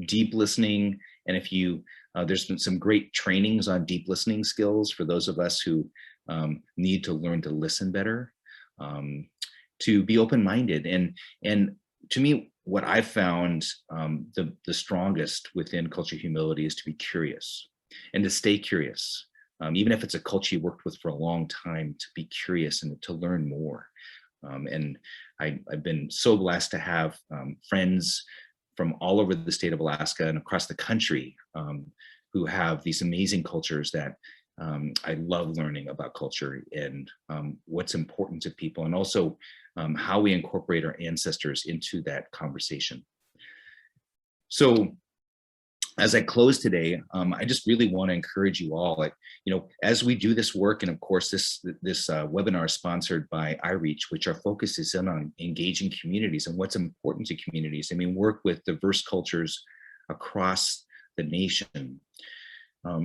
deep listening. And if you, there's been some great trainings on deep listening skills for those of us who need to learn to listen better, to be open-minded. And to me, what I've found the strongest within cultural humility is to be curious and to stay curious. Even if it's a culture you worked with for a long time, to be curious and to learn more. And I've been so blessed to have friends from all over the state of Alaska and across the country who have these amazing cultures that I love learning about culture and what's important to people, and also how we incorporate our ancestors into that conversation. So as I close today, I just really want to encourage you all, like, you know, as we do this work, and of course this webinar is sponsored by IREACH, which our focus is on engaging communities and what's important to communities. I mean, work with diverse cultures across the nation.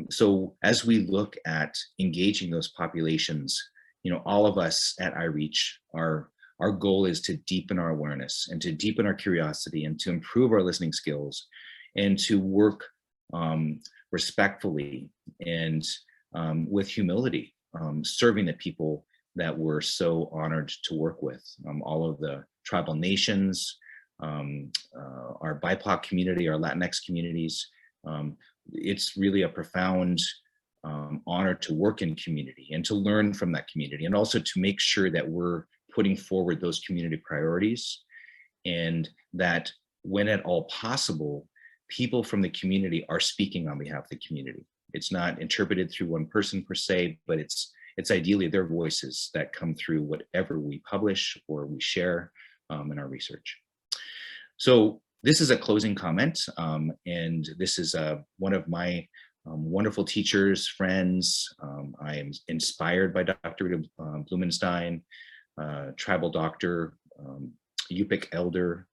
So as we look at engaging those populations, you know, all of us at IREACH, our goal is to deepen our awareness and to deepen our curiosity and to improve our listening skills and to work respectfully and with humility, serving the people that we're so honored to work with, all of the tribal nations, our BIPOC community, our Latinx communities. It's really a profound honor to work in community and to learn from that community, and also to make sure that we're putting forward those community priorities, and that when at all possible, people from the community are speaking on behalf of the community. It's not interpreted through one person per se, but it's ideally their voices that come through whatever we publish or we share in our research. So this is a closing comment, and this is one of my wonderful teachers, friends. I am inspired by Dr. Blumenstein, tribal doctor, Yupik elder,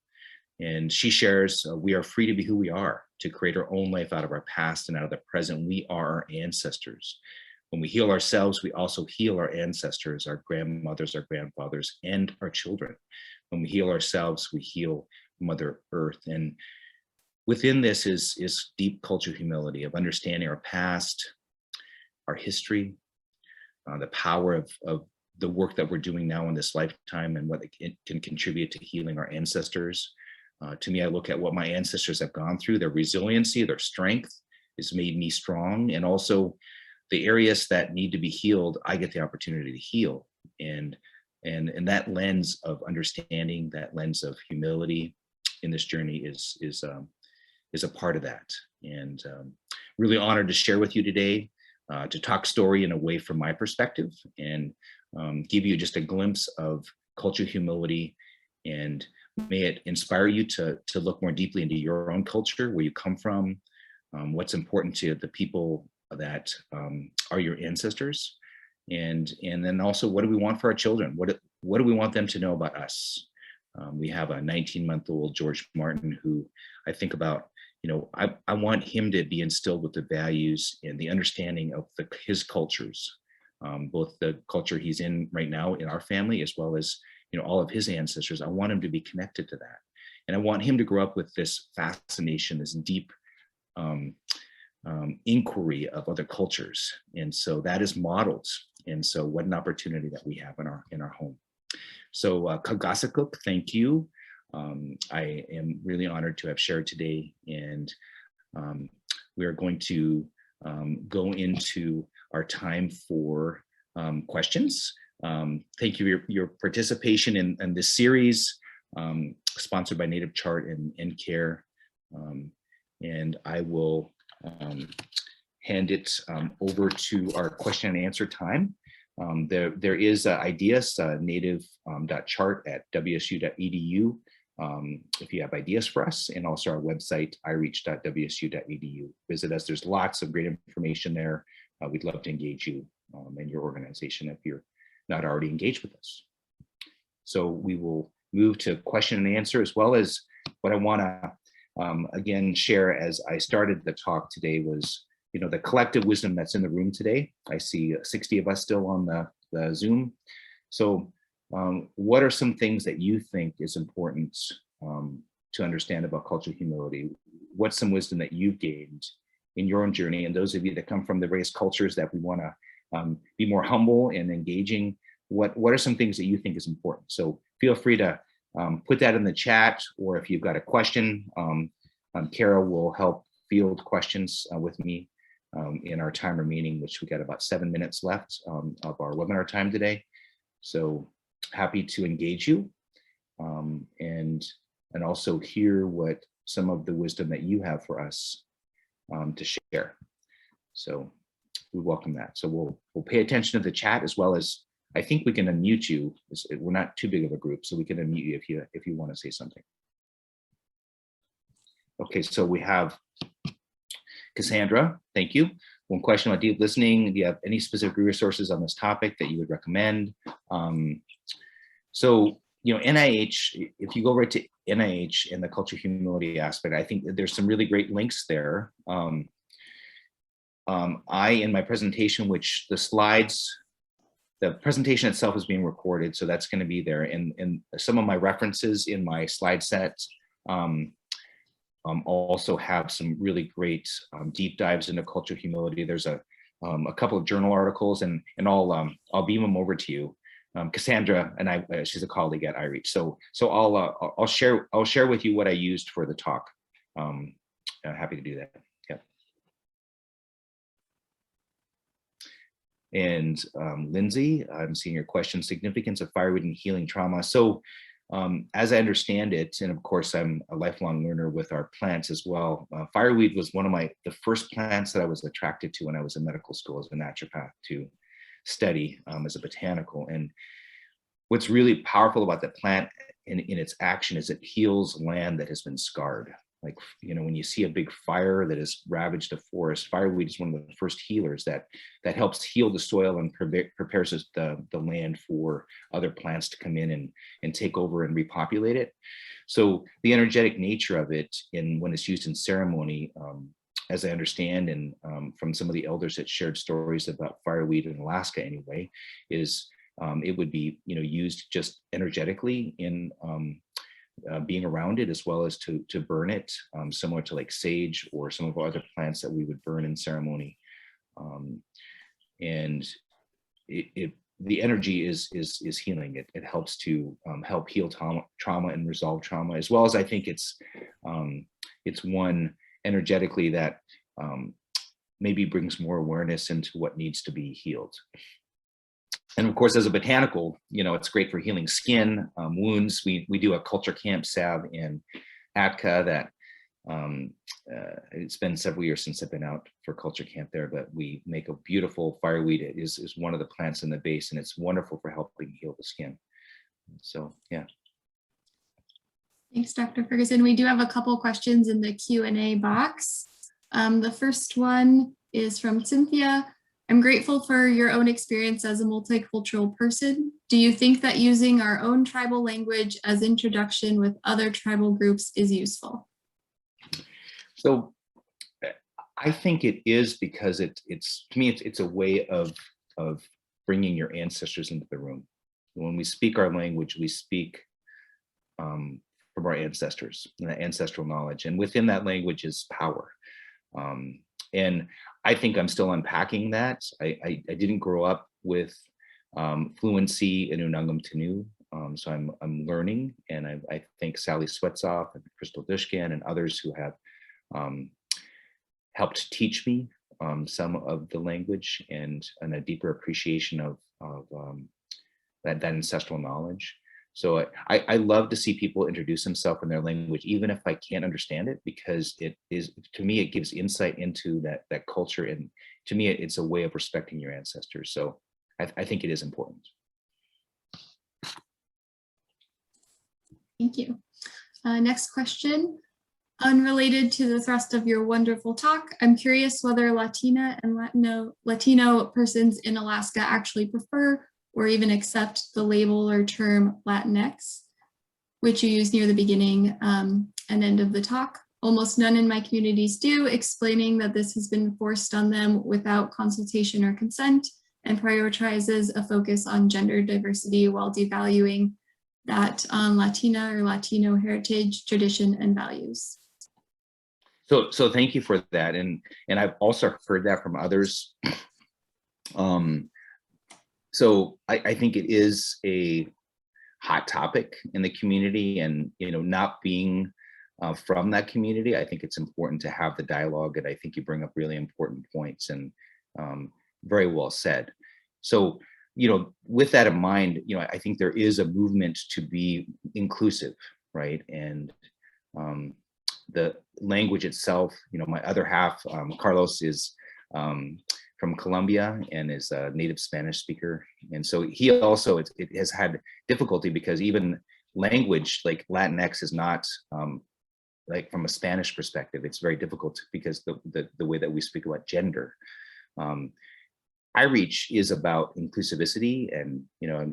and she shares, we are free to be who we are, to create our own life out of our past and out of the present. We are our ancestors. When we heal ourselves, we also heal our ancestors, our grandmothers, our grandfathers, and our children. When we heal ourselves, we heal Mother Earth. And within this is deep cultural humility of understanding our past, our history, the power of the work that we're doing now in this lifetime and what it can contribute to healing our ancestors. To me, I look at what my ancestors have gone through, their resiliency, their strength has made me strong, and also the areas that need to be healed, I get the opportunity to heal. And that lens of understanding, that lens of humility in this journey is a part of that. And really honored to share with you today. to talk story in a way from my perspective and give you just a glimpse of cultural humility, and may it inspire you to look more deeply into your own culture, where you come from, what's important to the people that are your ancestors, and then also, what do we want for our children? What do we want them to know about us? We have a 19-month-old George Martin who I think about, I want him to be instilled with the values and the understanding of his cultures, both the culture he's in right now in our family, as well as, all of his ancestors. I want him to be connected to that. And I want him to grow up with this fascination, this deep inquiry of other cultures. And so that is modeled. And so what an opportunity that we have in our home. So Kagasakuk, thank you. I am really honored to have shared today, and we are going to go into our time for questions. Thank you for your participation in this series, sponsored by Native Chart and NCARE. And I will hand it over to our question and answer time. There is ideas, native.chart@wsu.edu. If you have ideas for us, and also our website, ireach.wsu.edu. Visit us. There's lots of great information there. We'd love to engage you and your organization if you're not already engaged with us. So we will move to question and answer, as well as what I want to again share as I started the talk today was, the collective wisdom that's in the room today. I see 60 of us still on the Zoom. So what are some things that you think is important to understand about cultural humility? What's some wisdom that you've gained in your own journey? And those of you that come from the various cultures that we want to be more humble and engaging, what are some things that you think is important? So feel free to put that in the chat, or if you've got a question, Kara will help field questions with me in our time remaining, which we got about 7 minutes left of our webinar time today. So happy to engage you and also hear what some of the wisdom that you have for us to share. So we welcome that. So we'll pay attention to the chat, as well as I think we can unmute you. We're not too big of a group, so we can unmute you if you want to say something. Okay, so we have Cassandra, thank you. One question about deep listening. Do you have any specific resources on this topic that you would recommend? So, NIH, if you go right to NIH and the cultural humility aspect, I think that there's some really great links there. In my presentation, which the presentation itself is being recorded, so that's going to be there. And some of my references in my slide set also have some really great deep dives into cultural humility. There's a couple of journal articles, and I'll beam them over to you. Cassandra and she's a colleague at IREACH. So I'll share with you what I used for the talk. Happy to do that. Yeah. And Lindsay, I'm seeing your question: significance of fireweed in healing trauma. So as I understand it, and of course I'm a lifelong learner with our plants as well, fireweed was one of the first plants that I was attracted to when I was in medical school as a naturopath to study as a botanical. And what's really powerful about that plant in its action is it heals land that has been scarred. Like, when you see a big fire that has ravaged a forest, fireweed is one of the first healers that helps heal the soil and prepares the land for other plants to come in and take over and repopulate it. So the energetic nature of it, when it's used in ceremony, as I understand, and from some of the elders that shared stories about fireweed in Alaska anyway, is it would be used just energetically in being around it, as well as to burn it, similar to like sage or some of our other plants that we would burn in ceremony. And the energy is healing. It helps to help heal trauma and resolve trauma, as well as I think it's one energetically that maybe brings more awareness into what needs to be healed. And of course, as a botanical, it's great for healing skin, wounds. We do a culture camp salve in Atka that it's been several years since I've been out for culture camp there, but we make a beautiful fireweed. It is one of the plants in the base, and it's wonderful for helping heal the skin. So yeah. Thanks, Dr. Ferguson. We do have a couple questions in the Q&A box. The first one is from Cynthia. I'm grateful for your own experience as a multicultural person. Do you think that using our own tribal language as introduction with other tribal groups is useful? So I think it is, because it's to me, it's a way of bringing your ancestors into the room. When we speak our language, we speak from our ancestors, ancestral knowledge, and within that language is power. And I think I'm still unpacking that. I didn't grow up with fluency in Unangax, so I'm learning, and I think Sally Swetzoff and Crystal Dushkin and others who have helped teach me some of the language and a deeper appreciation of that ancestral knowledge. So I love to see people introduce themselves in their language, even if I can't understand it, because it is, to me, it gives insight into that culture. And to me, it's a way of respecting your ancestors. So I think it is important. Thank you. Next question. Unrelated to the thrust of your wonderful talk, I'm curious whether Latina and Latino persons in Alaska actually prefer or even accept the label or term Latinx, which you use near the beginning and end of the talk. Almost none in my communities do, explaining that this has been forced on them without consultation or consent, and prioritizes a focus on gender diversity while devaluing that on Latina or Latino heritage, tradition, and values. So thank you for that. And I've also heard that from others. So I think it is a hot topic in the community, and not being from that community, I think it's important to have the dialogue, and I think you bring up really important points, and very well said. So with that in mind, I think there is a movement to be inclusive, right? And the language itself, my other half, Carlos, is from Colombia and is a native Spanish speaker. And so he also, it has had difficulty, because even language like Latinx is not, like from a Spanish perspective, it's very difficult, because the way that we speak about gender. IREACH is about inclusivity, and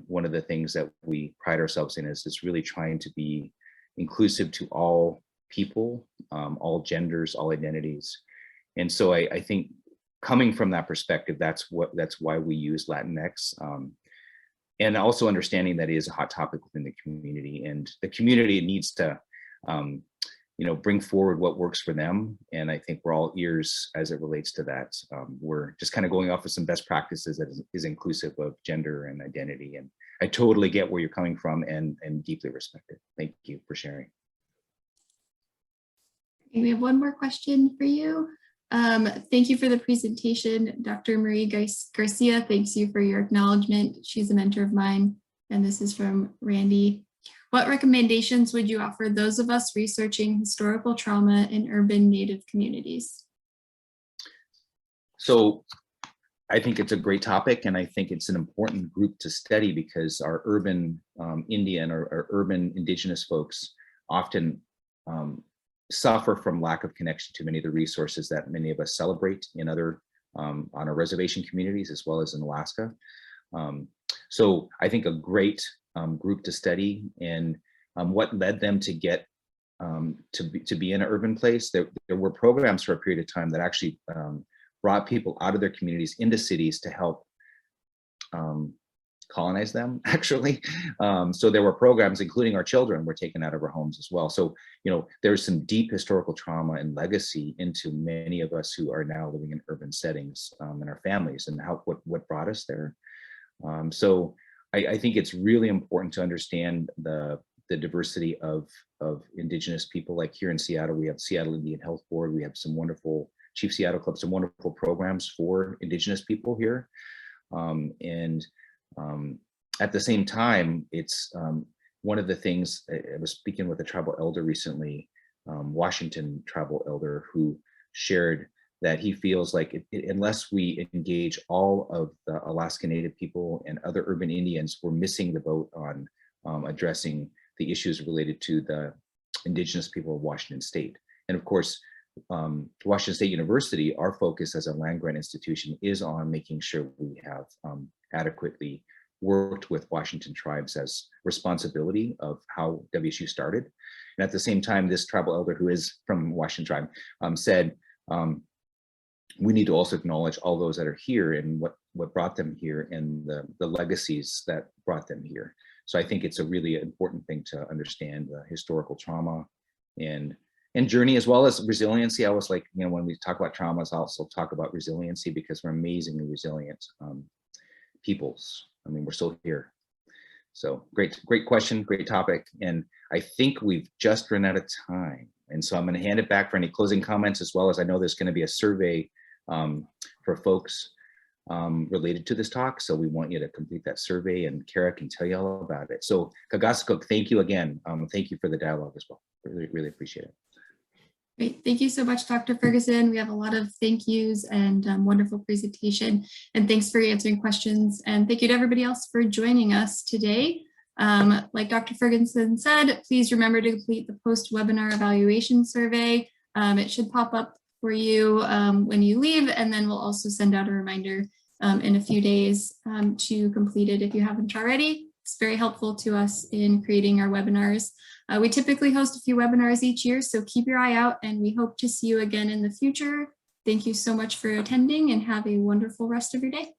one of the things that we pride ourselves in is really trying to be inclusive to all people, all genders, all identities. And so I think, coming from that perspective, that's why we use Latinx, and also understanding that it is a hot topic within the community, and the community needs to bring forward what works for them. And I think we're all ears as it relates to that. We're just kind of going off of some best practices that is inclusive of gender and identity. And I totally get where you're coming from, and deeply respect it. Thank you for sharing. We have one more question for you. Thank you for the presentation. Dr. Marie Garcia thanks you for your acknowledgement. She's a mentor of mine, and this is from Randy. What recommendations would you offer those of us researching historical trauma in urban Native communities? So I think it's a great topic, and I think it's an important group to study, because our urban Indian or urban Indigenous folks often suffer from lack of connection to many of the resources that many of us celebrate in other on our reservation communities, as well as in Alaska. So I think a great group to study, and what led them to get to be in an urban place. There were programs for a period of time that actually brought people out of their communities into cities to help colonize them, actually. So there were programs, including our children, were taken out of our homes as well. So, there's some deep historical trauma and legacy into many of us who are now living in urban settings, and our families, and what brought us there. So I think it's really important to understand the diversity of Indigenous people. Like here in Seattle, we have Seattle Indian Health Board. We have some wonderful, Chief Seattle Club, some wonderful programs for Indigenous people here. At the same time, it's one of the things, I was speaking with a tribal elder recently, Washington tribal elder who shared that he feels like unless we engage all of the Alaska Native people and other urban Indians, we're missing the boat on addressing the issues related to the indigenous people of Washington State. And of course, Washington State University, our focus as a land-grant institution is on making sure we have adequately worked with Washington tribes as responsibility of how WSU started. And at the same time, this tribal elder who is from Washington tribe said, we need to also acknowledge all those that are here and what brought them here and the legacies that brought them here. So I think it's a really important thing to understand the historical trauma and journey, as well as resiliency. I was like, when we talk about traumas, I also talk about resiliency because we're amazingly resilient peoples. I mean, we're still here. So great question, great topic. And I think we've just run out of time. And so I'm going to hand it back for any closing comments, as well as I know there's going to be a survey for folks related to this talk. So we want you to complete that survey, and Kara can tell you all about it. So Kagasakuk, thank you again. Thank you for the dialogue as well. Really, really appreciate it. Great. Thank you so much, Dr. Ferguson. We have a lot of thank yous and wonderful presentation. And thanks for answering questions. And thank you to everybody else for joining us today. Like Dr. Ferguson said, please remember to complete the post-webinar evaluation survey. It should pop up for you when you leave, and then we'll also send out a reminder in a few days to complete it if you haven't already. It's very helpful to us in creating our webinars. We typically host a few webinars each year, so keep your eye out, and we hope to see you again in the future. Thank you so much for attending, and have a wonderful rest of your day.